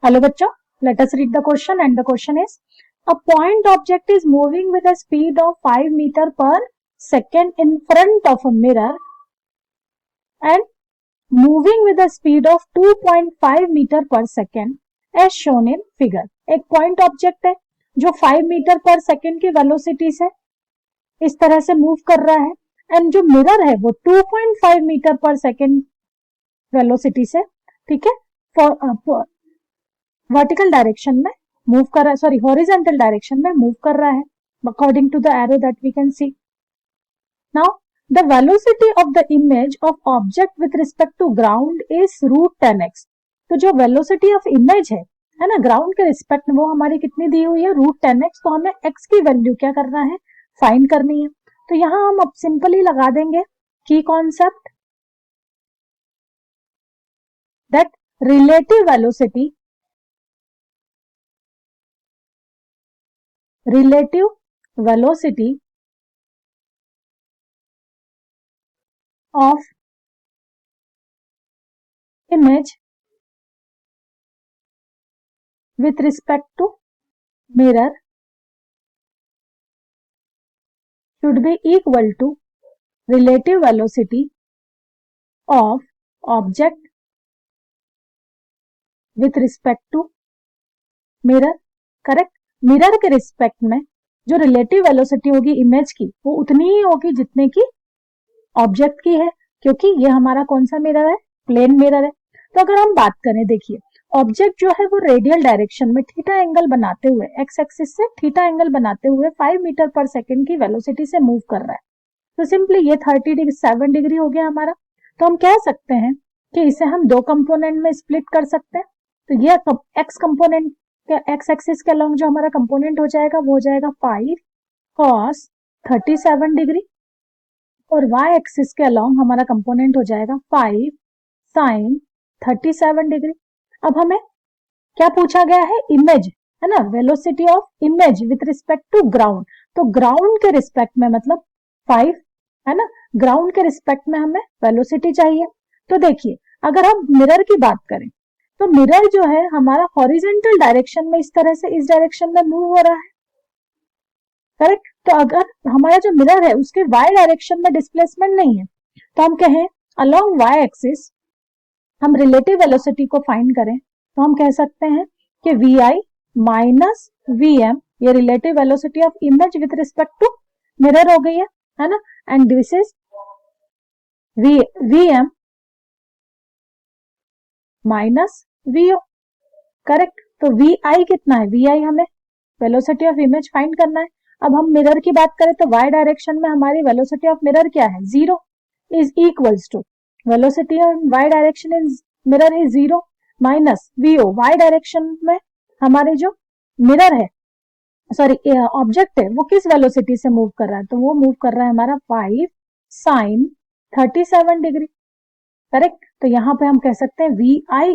Hello bachcho, let us read the question and the question is, a point object is moving with a speed of 5 meter per second in front of a mirror and moving with a speed of 2.5 meter per second as shown in figure. एक point object है जो 5 metre पर second की velocity से इस तरह से move कर रहा है एंड जो मिरर है वो 2.5 मीटर पर सेकेंड वेलोसिटी से, ठीक है, वर्टिकल डायरेक्शन में मूव कर रहा है, सॉरी हॉरिजॉन्टल डायरेक्शन में मूव कर रहा है according to the arrow that we can see. Now the velocity of the image of object with respect to ground is √10x. तो जो वेलोसिटी ऑफ इमेज है ना, ग्राउंड के रिस्पेक्ट में, वो हमारी कितनी दी हुई है, √10x. तो हमें x की वैल्यू क्या करना है, फाइंड करनी है. तो यहां हम अब सिंपली लगा देंगे की concept that relative velocity of image with respect to mirror should be equal to relative velocity of object with respect to mirror. Correct. Mirror के रिस्पेक्ट में जो रिलेटिव वेलोसिटी होगी इमेज की वो उतनी ही होगी जितने की ऑब्जेक्ट की है, क्योंकि ये हमारा कौन सा मिरर है, प्लेन मिरर है. तो अगर हम बात करें, देखिए ऑब्जेक्ट जो है वो रेडियल डायरेक्शन में थीटा एंगल बनाते हुए, एक्स एक्सिस से थीटा एंगल बनाते हुए 5 मीटर पर सेकेंड की वेलोसिटी से मूव कर रहा है. तो सिंपली ये 7 डिग्री हो गया हमारा. तो हम कह सकते हैं कि इसे हम दो कंपोनेंट में स्प्लिट कर सकते हैं. तो ये एक्स कंपोनेंट, एक्स एक्सिस के अलॉन्ग जो हमारा कंपोनेंट हो जाएगा वो हो जाएगा 5 cos 37 डिग्री और y एक्सिस के अलॉन्ग हमारा कंपोनेंट हो जाएगा 5 sin 37 डिग्री. अब हमें क्या पूछा गया है, इमेज है ना, velocity of image with respect to ground. तो ग्राउंड के रिस्पेक्ट में मतलब 5 है ना, ग्राउंड के रिस्पेक्ट में हमें वेलोसिटी चाहिए. तो देखिए अगर हम मिरर की बात करें तो मिरर जो है हमारा हॉरिजॉन्टल डायरेक्शन में इस तरह से इस डायरेक्शन में मूव हो रहा है. करेक्ट. तो अगर हमारा जो मिरर है उसके y डायरेक्शन में डिस्प्लेसमेंट नहीं है, तो हम कहें अलोंग y एक्सिस हम रिलेटिव वेलोसिटी को फाइंड करें तो हम कह सकते हैं कि vi माइनस vm, ये relative velocity of image with respect to mirror हो गई है ना, and this is vm minus vo. Correct. तो vi कितना है, vi हमें वेलोसिटी ऑफ इमेज फाइंड करना है. अब हम मिरर की बात करें तो y डायरेक्शन में हमारी वेलोसिटी ऑफ मिरर क्या है, 0 is equals to velocity of y direction in mirror is 0 minus vo. y direction में हमारे जो मिरर है, सॉरी ऑब्जेक्ट है, वो किस वेलोसिटी से मूव कर रहा है, तो वो मूव कर रहा है हमारा 5 sin 37 डिग्री. करेक्ट. तो यहां पे हम कह सकते हैं vi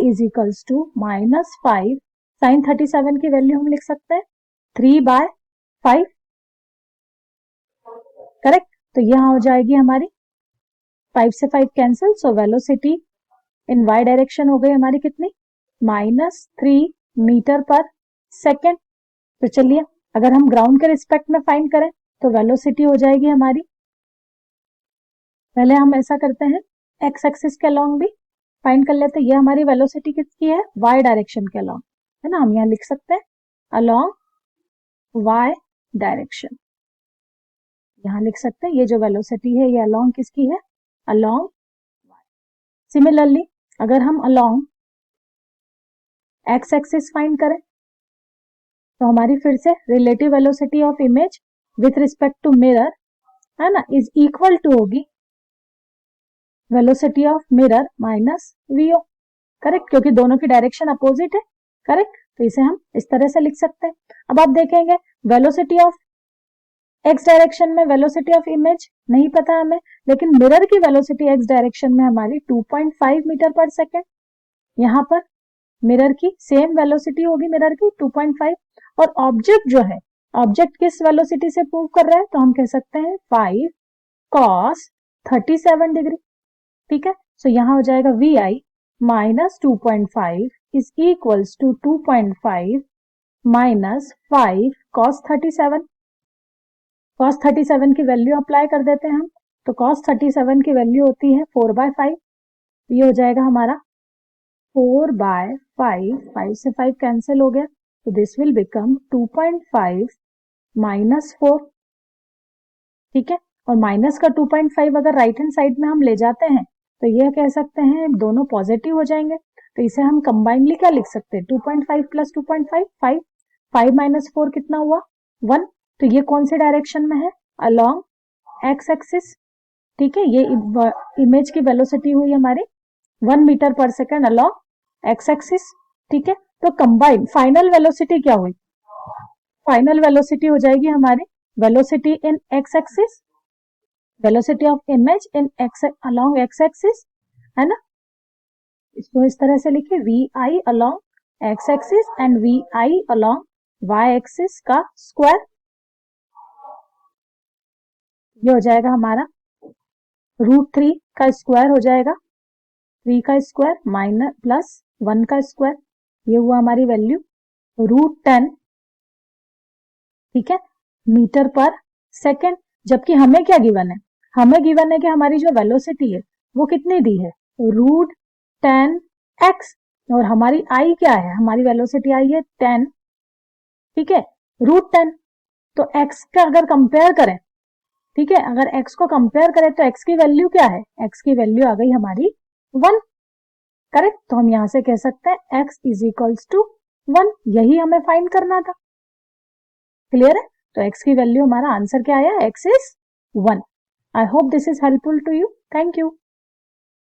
is equals to minus 5 sin 37 की वैल्यू हम लिख सकते हैं 3/5. करेक्ट. तो यहां हो जाएगी हमारी 5 से 5 कैंसिल, सो वेलोसिटी इन y डायरेक्शन हो गई हमारी कितनी, -3 मीटर पर सेकेंड. तो चलिए अगर हम ग्राउंड के रिस्पेक्ट में फाइंड करें तो वेलोसिटी हो जाएगी हमारी, पहले हम ऐसा करते हैं एक्स एक्सिस के अलॉन्ग भी फाइंड कर लेते हैं. ये हमारी वेलोसिटी किसकी है, y डायरेक्शन के अलॉन्ग है ना, हम यहाँ लिख सकते हैं अलॉन्ग y डायरेक्शन, यहां लिख सकते हैं ये जो वेलोसिटी है ये अलॉन्ग किसकी है, अलॉन्ग y. सिमिलरली अगर हम अलॉन्ग एक्स एक्सिस फाइंड करें तो हमारी फिर से relative velocity of image with respect to mirror है ना इज इक्वल टू होगी velocity of mirror minus vo. Correct. क्योंकि दोनों की डायरेक्शन अपोजिट है. करेक्ट. तो इसे हम इस तरह से लिख सकते हैं. अब आप देखेंगे वेलोसिटी ऑफ एक्स डायरेक्शन में वेलोसिटी ऑफ इमेज नहीं पता हमें, लेकिन मिरर की वेलोसिटी एक्स डायरेक्शन में हमारी 2.5 मीटर पर सेकेंड. यहां पर मिरर की सेम वेलोसिटी होगी, मिरर की 2.5, और ऑब्जेक्ट जो है, ऑब्जेक्ट किस वेलोसिटी से मूव कर रहा है, तो हम कह सकते हैं 5 cos 37 डिग्री. ठीक है. सो यहां हो जाएगा vi minus 2.5 is equals to 2.5 minus 5 cos 37। cos 37 की वैल्यू अप्लाई कर देते हैं हम, तो cos 37 की वैल्यू होती है 4/5। ये हो जाएगा हमारा 4/5, 5 से 5 कैंसिल हो गया, तो दिस विल बिकम 2.5 माइनस 4। ठीक है, और माइनस का 2.5 अगर राइट हैंड साइड में हम ले जाते हैं तो ये कह सकते हैं दोनों पॉजिटिव हो जाएंगे, तो इसे हम कंबाइनली क्या लिख सकते हैं, 2.5 प्लस 2.5 5, 5 माइनस 4 कितना हुआ 1। तो ये कौन से डायरेक्शन में है, अलोंग एक्स एक्सिस। ठीक है, ये इमेज की वेलोसिटी हुई हमारी 1 मीटर पर सेकेंड अलोंग एक्स एक्सिस। ठीक है, तो कंबाइन फाइनल वेलोसिटी क्या हुई, फाइनल वेलोसिटी हो जाएगी हमारी velocity in X axis, velocity of image in X along X axis, है ना। इसको इस तरह से लिखिए V I along X axis and V I along Y axis का स्क्वायर। ये हो जाएगा हमारा √3 का स्क्वायर हो जाएगा, 3 का स्क्वायर माइनस प्लस 1 का स्क्वायर, ये हुआ हमारी वैल्यू √10। ठीक है, मीटर पर सेकेंड। जबकि हमें क्या गिवन है, हमें गिवन है कि हमारी जो वेलोसिटी है वो कितनी दी है, √10x, और हमारी आई क्या है, हमारी वेलोसिटी आई है 10। ठीक है, √10, तो x का अगर कंपेयर करें, ठीक है, अगर x को कंपेयर करें तो x की वैल्यू क्या है, x की वैल्यू आ गई हमारी 1। करेक्ट, तो हम यहां से कह सकते हैं x इज इक्वल्स टू 1, यही हमें फाइंड करना था। क्लियर है, तो x की वैल्यू हमारा आंसर क्या आया, x is 1। I hope this is helpful to you, thank you.